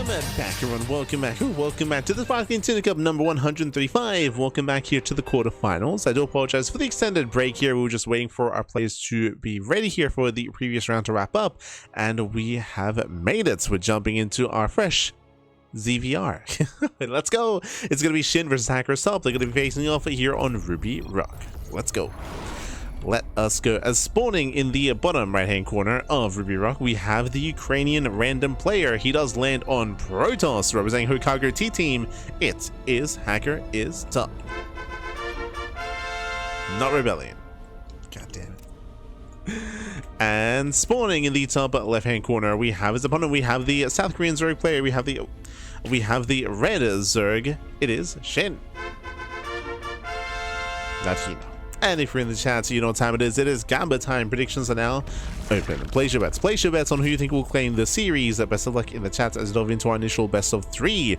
back, everyone. Welcome back to the Sparkling Tuna Cup number 135. Welcome back here to the quarterfinals. I do apologize for the extended break here. We were just waiting for our players to be ready here for the previous round to wrap up, and we have made it. We're jumping into our fresh ZVR. Let's go. It's going to be SHIN versus HackErIsTop. They're going to be facing off here on RvR. Let's go. Let us go. As spawning in the bottom right hand corner of RvR, we have the Ukrainian random player. He does land on Protoss, representing Hokago T team. It is HackErIsTop, not Rebellion. God damn it. And spawning in the top left hand corner, we have his opponent. We have the South Korean Zerg player. We have the red Zerg. It is SHIN. That he knows. And if you're in the chat, so you know what time it is. It is Gamba time. Predictions are now open. Place your bets. Place your bets on who you think will claim the series. Best of luck in the chat as we delve into our initial best of three.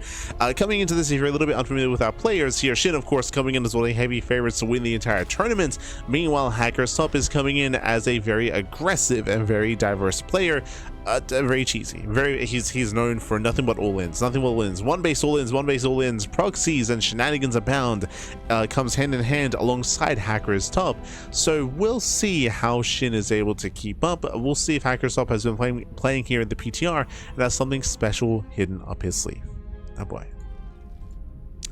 Coming into this, if you're a little bit unfamiliar with our players here, SHIN, of course, coming in as one of the heavy favorites to win the entire tournament. Meanwhile, HackErIsTop is coming in as a very aggressive and very diverse player. Very cheesy. He's known for nothing but all-ins. One base all-ins, proxies and shenanigans abound. Comes hand in hand alongside HackErIsTop. So we'll see how SHIN is able to keep up. We'll see if HackErIsTop has been playing here in the PTR and has something special hidden up his sleeve. Oh boy.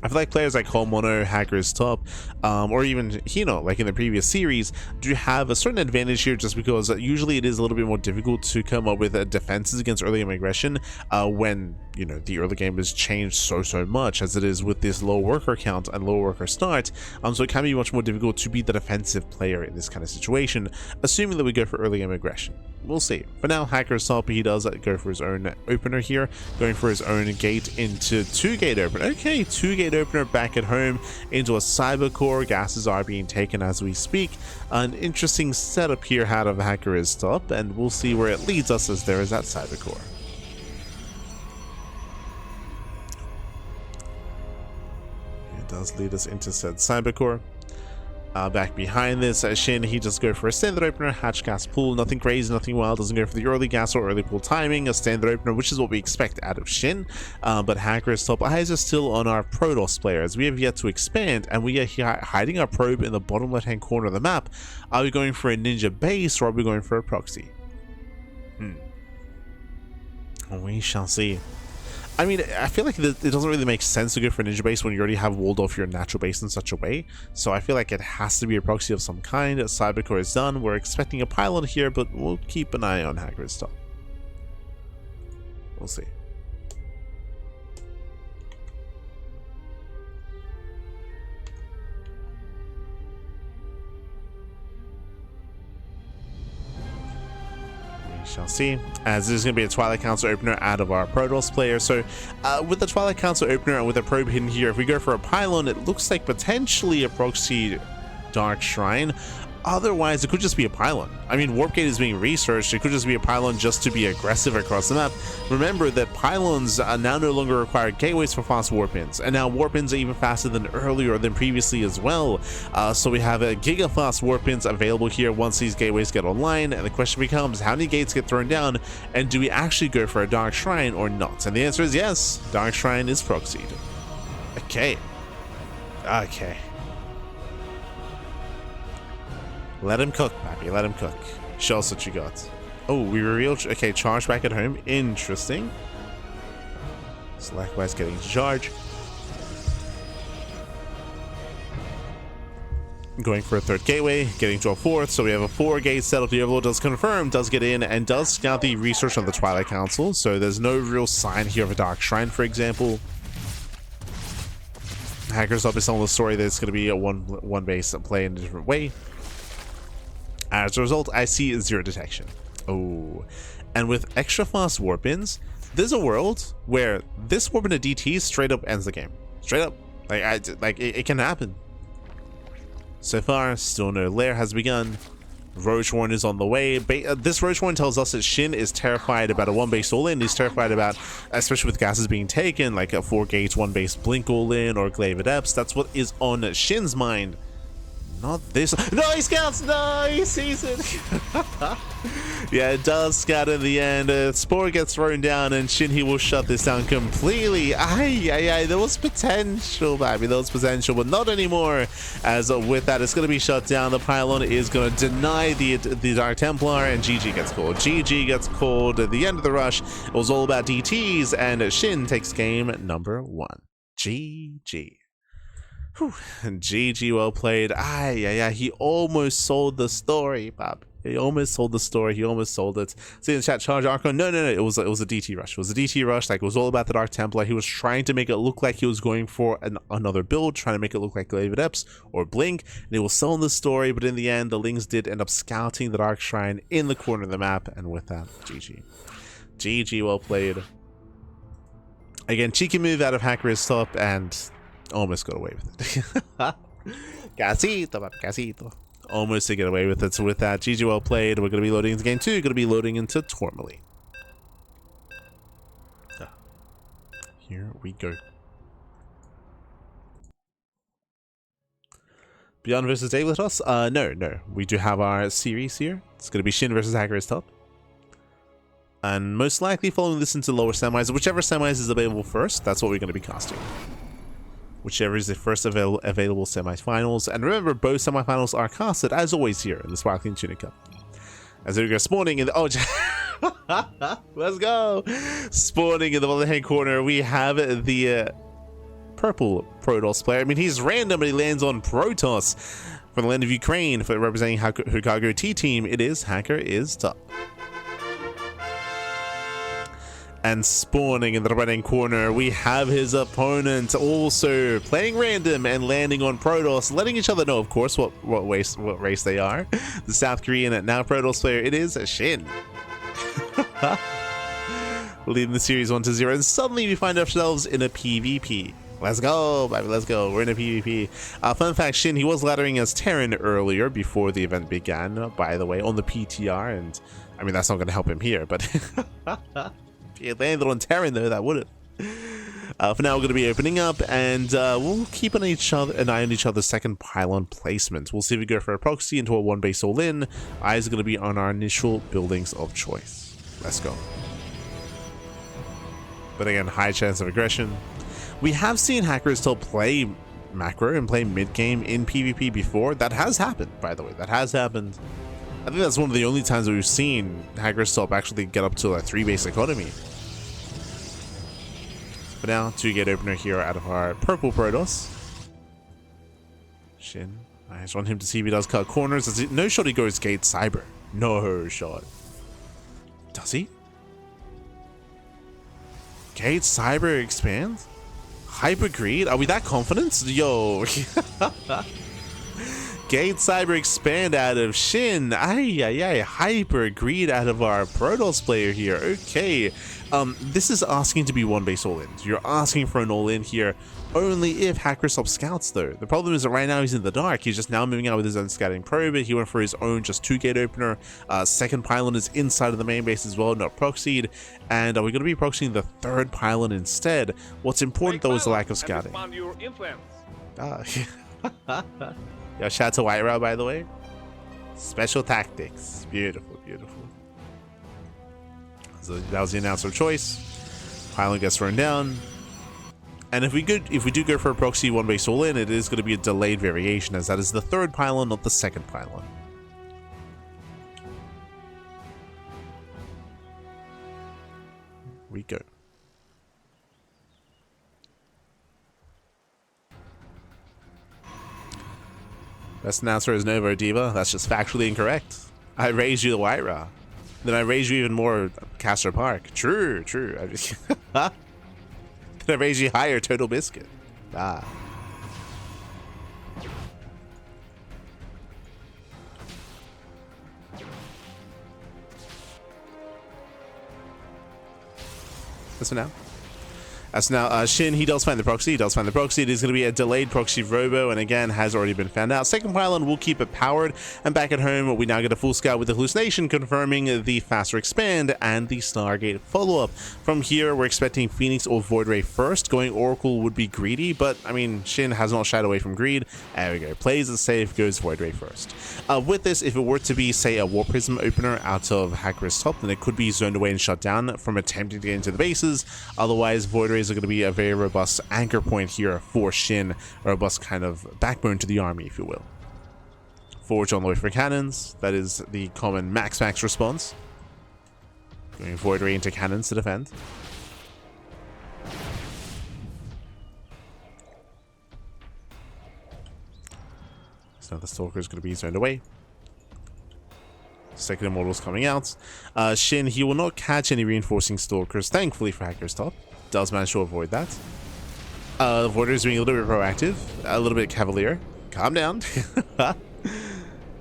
I feel like players like Homono, HackErIsTop, or even Hino, like in the previous series, do have a certain advantage here just because usually it is a little bit more difficult to come up with defenses against early game aggression when, you know, the early game has changed so much as it is with this low worker count and low worker start. So it can be much more difficult to be the defensive player in this kind of situation, assuming that we go for early game aggression. We'll see. For now, HackErIsTop, he does go for his own opener here, going for his own gate into 2-gate opener. Okay, 2-gate opener back at home into a cyber core. Gases are being taken as we speak. An interesting setup here out of HackErIsTop, and we'll see where it leads us as there is that cyber core. It does lead us into said cyber core. Back behind this, SHIN, he just go for a standard opener, hatch gas pool, nothing crazy, nothing wild, doesn't go for the early gas or early pool timing, a standard opener, which is what we expect out of SHIN. But HackErIsTop eyes are still on our Protoss players. We have yet to expand, and we are here hiding our probe in the bottom left hand corner of the map. Are we going for a ninja base or are we going for a proxy? We shall see. I mean, I feel like it doesn't really make sense to go for a ninja base when you already have walled off your natural base in such a way. So I feel like it has to be a proxy of some kind. Cybercore is done. We're expecting a pylon here, but we'll keep an eye on HackErIsTop. We'll see. Shall see, as this is going to be a Twilight Council opener out of our Protoss player. So with the Twilight Council opener and with a probe hidden here, if we go for a pylon, it looks like potentially a proxy Dark Shrine. Otherwise, it could just be a pylon. I mean, Warp Gate is being researched. It could just be a pylon just to be aggressive across the map. Remember that pylons now no longer require gateways for fast warp-ins, and now warp-ins are even faster than earlier than previously as well. So we have giga-fast warp-ins available here once these gateways get online, and the question becomes, how many gates get thrown down, and do we actually go for a Dark Shrine or not? And the answer is yes, Dark Shrine is proxied. Okay. Let him cook, Pappy. Let him cook. Show us what you got. Oh, we revealed. Okay, charge back at home. Interesting. Slackwire's getting to charge. Going for a third gateway, getting to a fourth. So we have a 4-gate setup. The Overlord does confirm, does get in, and does scout the research on the Twilight Council. So there's no real sign here of a Dark Shrine, for example. HackErIsTop is telling the story that it's going to be a one base play in a different way. As a result, I see 0 detection. Oh, and with extra fast warp-ins, there's a world where this warp in a DT straight up ends the game. Straight up, it can happen. So far, still no lair has begun. Roach Warren is on the way. This Roach Warren tells us that SHIN is terrified about a 1-base all-in. He's terrified about, especially with gases being taken, like a 4-gate 1-base blink all-in or glaive adepts. That's what is on SHIN's mind. Not this. No, he scouts. No, he sees it. Yeah, it does scout in the end. Spore gets thrown down, and SHIN, he will shut this down completely. Aye. There was potential, baby. There was potential, but not anymore. As with that, it's going to be shut down. The pylon is going to deny the Dark Templar, and GG gets called. GG gets called at the end of the rush. It was all about DTs, and SHIN takes game number 1. GG. Whew. GG, well played. Yeah, he almost sold the story, Bob. He almost sold the story. He almost sold it. See in the chat, Charge Archon. No. It was a DT rush. It was a DT rush. Like, it was all about the Dark Templar. He was trying to make it look like he was going for another build, trying to make it look like David Epps or Blink. And he was selling the story, but in the end, the Lings did end up scouting the Dark Shrine in the corner of the map. And with that, GG. GG, well played. Again, cheeky move out of HackErIsTop, and almost got away with it. Casito. Almost to get away with it. So with that, GG, well played. We're going to be loading into game 2. Going to be loading into Tourmaline. Here we go. Beyond versus Dailitos? No. We do have our series here. It's going to be SHIN versus HackErIsTop. And most likely following this into lower semis. Whichever semis is available first, that's what we're going to be casting. Whichever is the first available semifinals. And remember, both semifinals are casted, as always, here in the Sparkling Tuna Cup. As we go spawning in the... Oh, let's go! Spawning in the left-hand corner, we have the purple Protoss player. I mean, he's random, but he lands on Protoss from the land of Ukraine. For representing Chicago T-Team, it is HackErIsTop. And spawning in the right-hand corner, we have his opponent also playing random and landing on Protoss, letting each other know, of course, what race they are. The South Korean now Protoss player, it is SHIN. Leading the series 1-0, and suddenly we find ourselves in a PvP. Let's go, baby, let's go. We're in a PvP. Fun fact, SHIN, he was laddering as Terran earlier before the event began, by the way, on the PTR, and I mean, that's not going to help him here, but... If he had landed on Terran, though, that would have. For now, we're going to be opening up, and we'll keep an eye on each other's second pylon placement. We'll see if we go for a proxy into a 1-base all-in. Eyes are going to be on our initial buildings of choice. Let's go. But again, high chance of aggression. We have seen HackErIsTop play macro and play mid-game in PvP before. That has happened, by the way. That has happened. I think that's one of the only times that we've seen HackErIsTop actually get up to a 3-base economy. But now, 2-gate opener here out of our purple Protoss. SHIN. I just want him to see if he does cut corners. No shot he goes gate cyber. No shot. Does he? Gate cyber expands? Hyper greed? Are we that confident? Yo. Gate cyber expand out of SHIN. Hyper greed out of our Protoss player here. Okay. This is asking to be 1-base all-in. You're asking for an all-in here only if HackErIsTop scouts, though. The problem is that right now he's in the dark. He's just now moving out with his own scouting probe. He went for his own just 2-gate opener. Second pylon is inside of the main base as well, not proxied. And we're going to be proxying the third pylon instead. What's important, though, is the lack of scouting. Yo, shout out to RvR, by the way. Special tactics. Beautiful, beautiful. So that was the announcer of choice. Pylon gets thrown down. And if we do go for a proxy 1-base all-in, it is going to be a delayed variation, as that is the third pylon, not the second pylon. We go. Best announcer is Novo Diva. That's just factually incorrect. I raised you the RvR. Then I raised you even more, Castor Park. True. Then I raised you higher, Total Biscuit. Ah. This one now. As now, SHIN, he does find the proxy. He does find the proxy. It is going to be a delayed proxy robo, and again, has already been found out. Second pylon will keep it powered, and back at home, we now get a full scout with the hallucination, confirming the faster expand and the Stargate follow-up. From here, we're expecting Phoenix or Void Ray first. Going Oracle would be greedy, but I mean, SHIN has not shied away from greed. There we go. Plays it safe, goes Void Ray first. With this, if it were to be, say, a War Prism opener out of HackErIsTop, then it could be zoned away and shut down from attempting to get into the bases. Otherwise, Void Rays are going to be a very robust anchor point here for SHIN, a robust kind of backbone to the army, if you will. Forge on the way for cannons. That is the common max response. Going Void Ray into cannons to defend. So the Stalker is going to be zoned away. Second Immortal's coming out. SHIN, he will not catch any reinforcing Stalkers, thankfully for HackErIsTop. Does manage to avoid that. Voider is being a little bit proactive, a little bit cavalier. Calm down.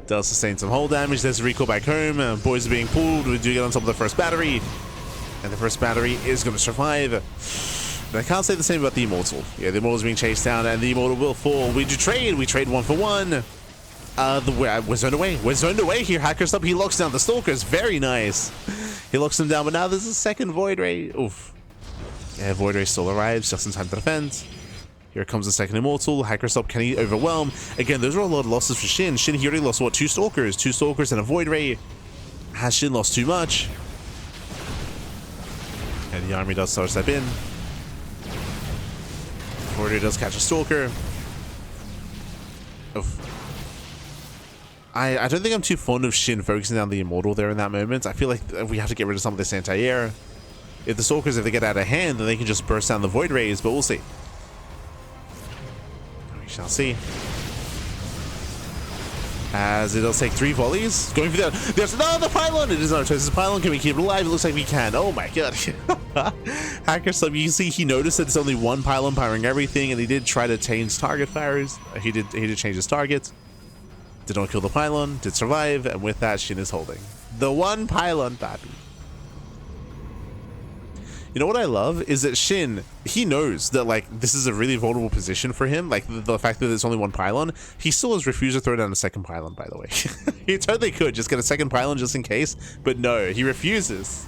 Does sustain some hull damage. There's a recall back home. Boys are being pulled. We do get on top of the first battery. And the first battery is going to survive. But I can't say the same about the Immortal. Yeah, the Immortal is being chased down, and the Immortal will fall. We do trade. We trade 1 for 1. We're zoned away. We're zoned away here. HackErIsTop, he locks down the Stalkers. Very nice. He locks them down, but now there's a second Void Ray. Oof. Yeah, Void Ray still arrives just in time to defend. Here comes the second Immortal. HackErIsTop, can he overwhelm? Again, those are a lot of losses for SHIN. SHIN, he already lost, what, 2 Stalkers? 2 Stalkers and a Void Ray. Has SHIN lost too much? And the army does start to step in. Void Ray does catch a Stalker. Oof. I don't think I'm too fond of SHIN focusing down the Immortal there in that moment. I feel like we have to get rid of some of this anti-air. If the Stalkers, if they get out of hand, then they can just burst down the Void Rays, but we'll see. We shall see. As it does take 3 volleys. Going for that. There's another pylon! It is not a choice. It's a pylon. Can we keep it alive? It looks like we can. Oh my god. HackErIsTop, you see, he noticed that it's only 1 pylon powering everything, and he did try to change target fires. He did change his target. Did not kill the pylon, did survive, and with that, SHIN is holding. The 1 pylon, baby. You know what I love is that SHIN, he knows that, like, this is a really vulnerable position for him. Like, the fact that there's only 1 pylon. He still has refused to throw down a second pylon, by the way. He totally could just get a second pylon just in case, but no, he refuses.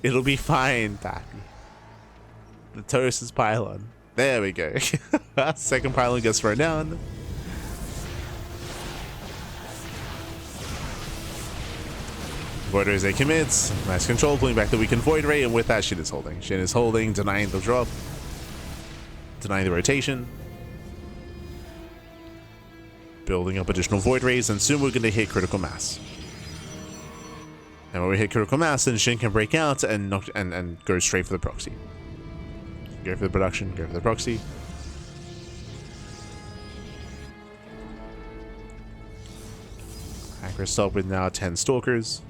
It'll be fine, baby. The toast is pylon. There we go. Second pylon gets thrown down. Void Ray they commits. Nice control, pulling back the weakened Void Ray, and with that, SHIN is holding. SHIN is holding, denying the drop. Denying the rotation. Building up additional Void Rays, and soon we're going to hit critical mass. And when we hit critical mass, then SHIN can break out and go straight for the proxy. Go for the production, go for the proxy. HackErIsTop with now 10 Stalkers.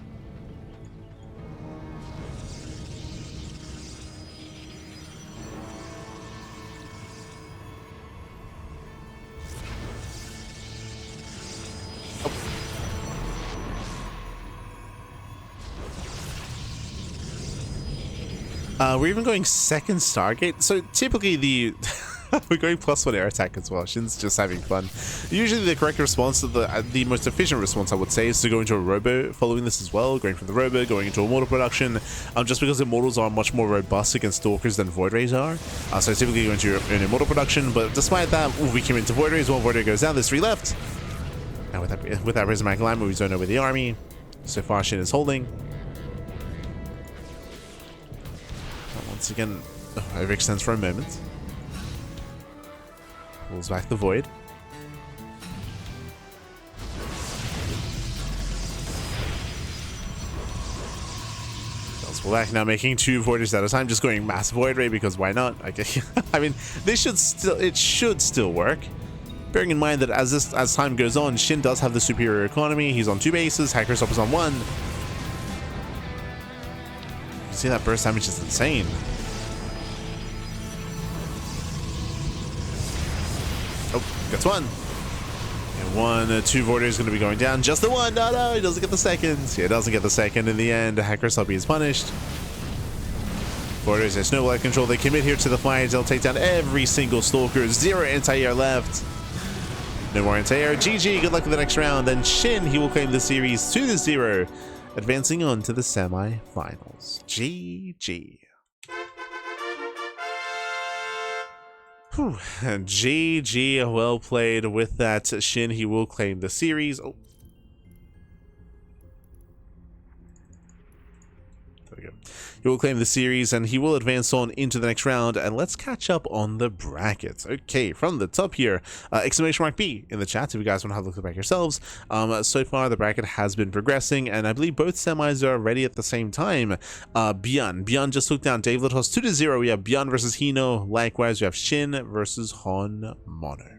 We're even going second Stargate. So typically we're going +1 air attack as well. SHIN's just having fun. Usually the correct response, the most efficient response I would say, is to go into a robo following this as well. Going from the robo, going into Immortal production. Just because Immortals are much more robust against Stalkers than Void Rays are. So typically go into an Immortal production, but despite that, we came into Void Rays. 1 Void Ray goes down, there's 3 left. And with that Prismatic Line, we zone over the army. So far SHIN is holding. Once again, overextends for a moment. Pulls back the Void. Does pull back now, making 2 Voiders at a time, just going mass Void Ray because why not? I mean, it should still work. Bearing in mind that as time goes on, SHIN does have the superior economy. He's on 2 bases, HackErIsTop is on 1. You see that burst damage is insane. Oh, gets 1. And 2 Voiders is going to be going down. Just the 1. No, he doesn't get the second. Yeah, he doesn't get the second in the end. HackErIsTop is punished. Borders, there's no light control. They commit here to the fight. They'll take down every single Stalker. 0 anti-air left. No more anti-air. GG, good luck in the next round. Then SHIN, he will claim the series 2-0, advancing on to the semi-finals. GG. Whew. GG, well played with that. SHIN, he will claim the series. Oh. There we go. He will claim the series and he will advance on into the next round. And let's catch up on the brackets. Okay, from the top here, exclamation mark B in the chat if you guys want to have a look at the back yourselves. So far, the bracket has been progressing, and I believe both semis are ready at the same time. Bjorn just took down Dave Litos 2-0. We have Bjorn versus Hino. Likewise, we have SHIN versus Hon Mono.